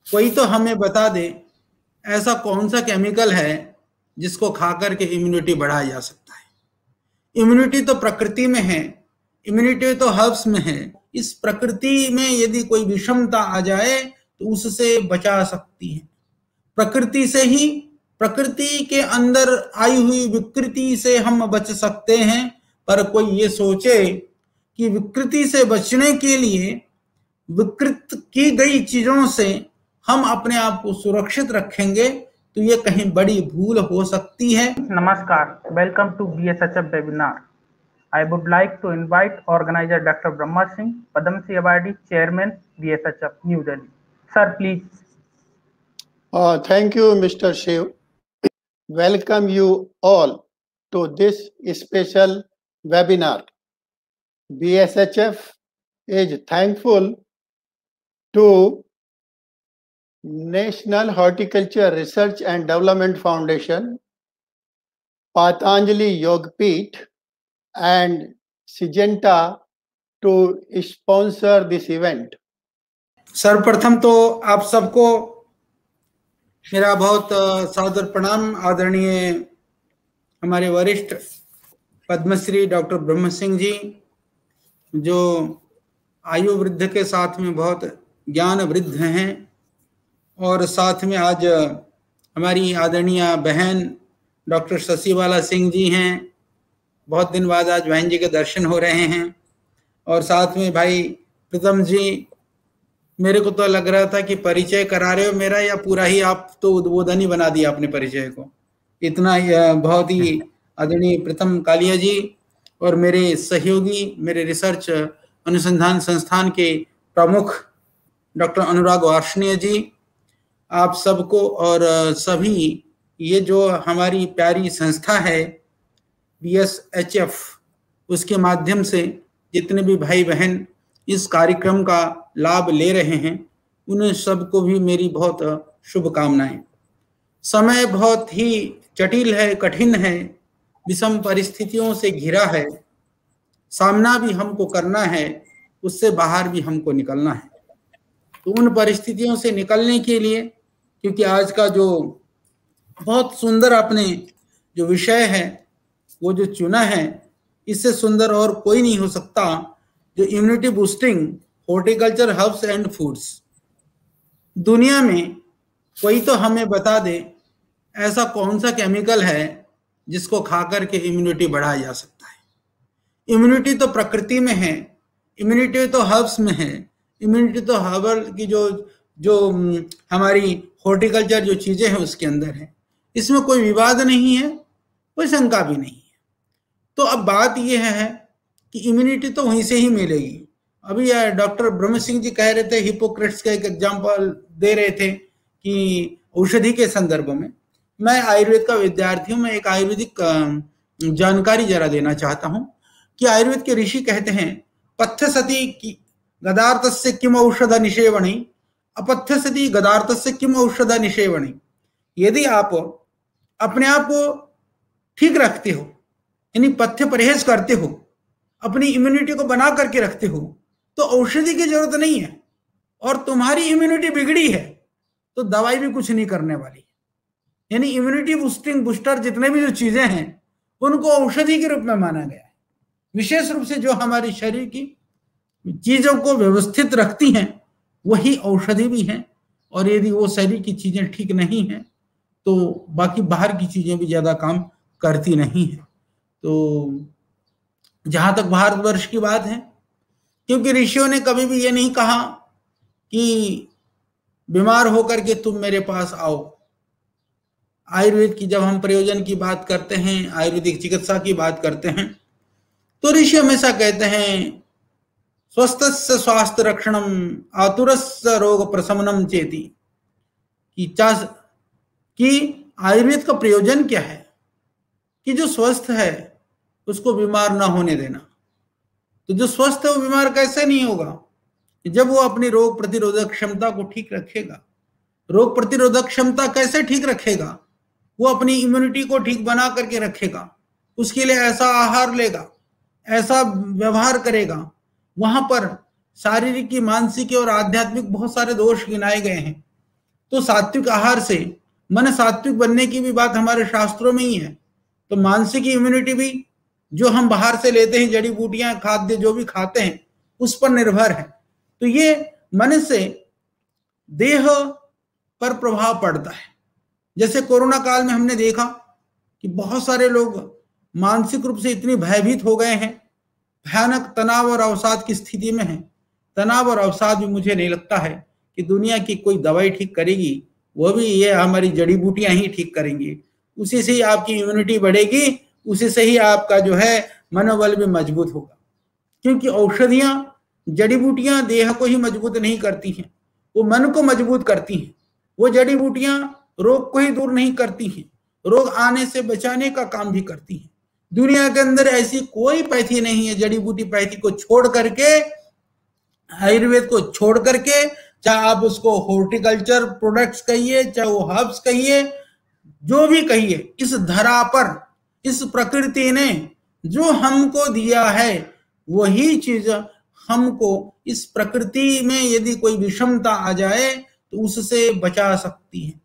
कोई तो हमें बता दे ऐसा कौन सा केमिकल है जिसको खा करके इम्यूनिटी बढ़ाया जा सकता है। इम्यूनिटी तो प्रकृति में है, इम्यूनिटी तो हर्ब्स में है। इस प्रकृति में यदि कोई विषमता आ जाए तो उससे बचा सकती है। प्रकृति से ही, प्रकृति के अंदर आई हुई विकृति से हम बच सकते हैं। पर कोई ये सोचे कि विकृति से बचने के लिए विकृत की गई चीजों से हम अपने आप को सुरक्षित रखेंगे तो ये कहीं बड़ी भूल हो सकती है। नमस्कार, welcome to BSHF webinar. I would like to invite organizer Dr. Brahma Singh, Padam Shri Awardee, Chairman, BSHF, New Delhi. Sir, please. Thank you, Mr. Shiv. Welcome you all to this special webinar. BSHF is thankful to National Horticulture Research and Development Foundation, Patanjali Yogpeeth, and Syngenta to sponsor this event. सर्वप्रथम तो आप सबको मेरा बहुत सादर प्रणाम। आदरणीय हमारे वरिष्ठ पद्मश्री डॉक्टर ब्रह्म सिंह जी, जो आयु वृद्ध के साथ में बहुत ज्ञान वृद्ध हैं, और साथ में आज हमारी आदरणीय बहन डॉक्टर शशिबाला सिंह जी हैं। बहुत दिन बाद आज बहन जी के दर्शन हो रहे हैं। और साथ में भाई प्रीतम जी, मेरे को तो लग रहा था कि परिचय करा रहे हो मेरा, या पूरा ही आप तो उद्बोधन ही बना दिया अपने परिचय को। इतना बहुत ही आदरणीय प्रीतम कालिया जी और मेरे सहयोगी, मेरे रिसर्च अनुसंधान संस्थान के प्रमुख डॉक्टर अनुराग वार्ष्णेय जी, आप सबको और सभी ये जो हमारी प्यारी संस्था है BSHF, उसके माध्यम से जितने भी भाई बहन इस कार्यक्रम का लाभ ले रहे हैं, उन सबको भी मेरी बहुत शुभकामनाएं। समय बहुत ही जटिल है, कठिन है, विषम परिस्थितियों से घिरा है। सामना भी हमको करना है, उससे बाहर भी हमको निकलना है। तो उन परिस्थितियों से निकलने के लिए, क्योंकि आज का जो बहुत सुंदर आपने जो विषय है वो जो चुना है, इससे सुंदर और कोई नहीं हो सकता, जो immunity boosting horticulture herbs and foods. दुनिया में कोई तो हमें बता दे ऐसा कौन सा केमिकल है जिसको खा करके इम्यूनिटी बढ़ाया जा सकता है। इम्यूनिटी तो प्रकृति में है, इम्यूनिटी तो हर्ब्स में है, इम्यूनिटी तो हर्बल की जो हमारी हॉर्टिकल्चर जो चीजें हैं उसके अंदर है। इसमें कोई विवाद नहीं है, कोई शंका भी नहीं है। तो अब बात यह है कि इम्यूनिटी तो वहीं से ही मिलेगी। अभी डॉक्टर ब्रह्म सिंह जी कह रहे थे, हिपोक्रेट्स का एक एग्जाम्पल दे रहे थे कि औषधि के संदर्भ में। मैं आयुर्वेद का विद्यार्थी हूँ, मैं एक आयुर्वेदिक जानकारी जरा देना चाहता हूँ कि आयुर्वेद के ऋषि कहते हैं, पथ्य सती गदार्थस्य किम औषध निषेवणी, अपथ्य सती गदार्थस्य किम औषध निषेवणी। यदि आप अपने आप को ठीक रखते हो, यानी पथ्य परहेज करते हो, अपनी इम्यूनिटी को बना करके रखते हो, तो औषधि की जरूरत नहीं है। और तुम्हारी इम्यूनिटी बिगड़ी है तो दवाई भी कुछ नहीं करने वाली। यानी इम्यूनिटी बूस्टिंग बूस्टर जितने भी जो चीजें हैं उनको औषधि के रूप में माना गया है। विशेष रूप से जो हमारे शरीर की चीजों को व्यवस्थित रखती हैं वही औषधि भी हैं। और यदि वो शरीर की चीजें ठीक नहीं हैं तो बाकी बाहर की चीजें भी ज्यादा काम करती नहीं है। तो जहां तक भारतवर्ष की बात है, क्योंकि ऋषियों ने कभी भी ये नहीं कहा कि बीमार होकर के तुम मेरे पास आओ। आयुर्वेद की जब हम प्रयोजन की बात करते हैं, आयुर्वेदिक चिकित्सा की बात करते हैं, तो ऋषि हमेशा कहते हैं स्वस्थस्य स्वास्थ्य रक्षणम आतुरस्य रोग प्रशमनम चेति, कि आयुर्वेद का प्रयोजन क्या है कि जो स्वस्थ है उसको बीमार ना होने देना। तो जो स्वस्थ है वो बीमार कैसे नहीं होगा? जब वो अपनी रोग प्रतिरोधक क्षमता को ठीक रखेगा। रोग प्रतिरोधक क्षमता कैसे ठीक रखेगा? वो अपनी इम्यूनिटी को ठीक बना करके रखेगा। उसके लिए ऐसा आहार लेगा, ऐसा व्यवहार करेगा। वहां पर शारीरिक की, मानसिक और आध्यात्मिक बहुत सारे दोष गिनाए गए हैं। तो सात्विक आहार से मन सात्विक बनने की भी बात हमारे शास्त्रों में ही है। तो मानसिक इम्यूनिटी भी जो हम बाहर से लेते हैं, जड़ी बूटियां, खाद्य जो भी खाते हैं, उस पर निर्भर है। तो ये मन से देह पर प्रभाव पड़ता है। जैसे कोरोना काल में हमने देखा कि बहुत सारे लोग मानसिक रूप से इतने भयभीत हो गए हैं, भयानक तनाव और अवसाद की स्थिति में है। तनाव और अवसाद भी मुझे नहीं लगता है कि दुनिया की कोई दवाई ठीक करेगी, वो भी ये हमारी जड़ी बूटियां ही ठीक करेंगी। उसी से ही आपकी इम्यूनिटी बढ़ेगी, उसी से ही आपका जो है मनोबल भी मजबूत होगा। क्योंकि औषधियां, जड़ी बूटियां देह को ही मजबूत नहीं करती हैं, वो मन को मजबूत करती हैं। वो जड़ी बूटियां रोग को ही दूर नहीं करती हैं, रोग आने से बचाने का काम भी करती हैं। दुनिया के अंदर ऐसी कोई पैथी नहीं है, जड़ी बूटी पैथी को छोड़ करके, आयुर्वेद को छोड़ करके, चाहे आप उसको हॉर्टिकल्चर प्रोडक्ट्स कहिए, चाहे वो हर्ब्स कहिए, जो भी कहिए, इस धरा पर, इस प्रकृति ने जो हमको दिया है वही चीज हमको इस प्रकृति में यदि कोई विषमता आ जाए तो उससे बचा सकती है।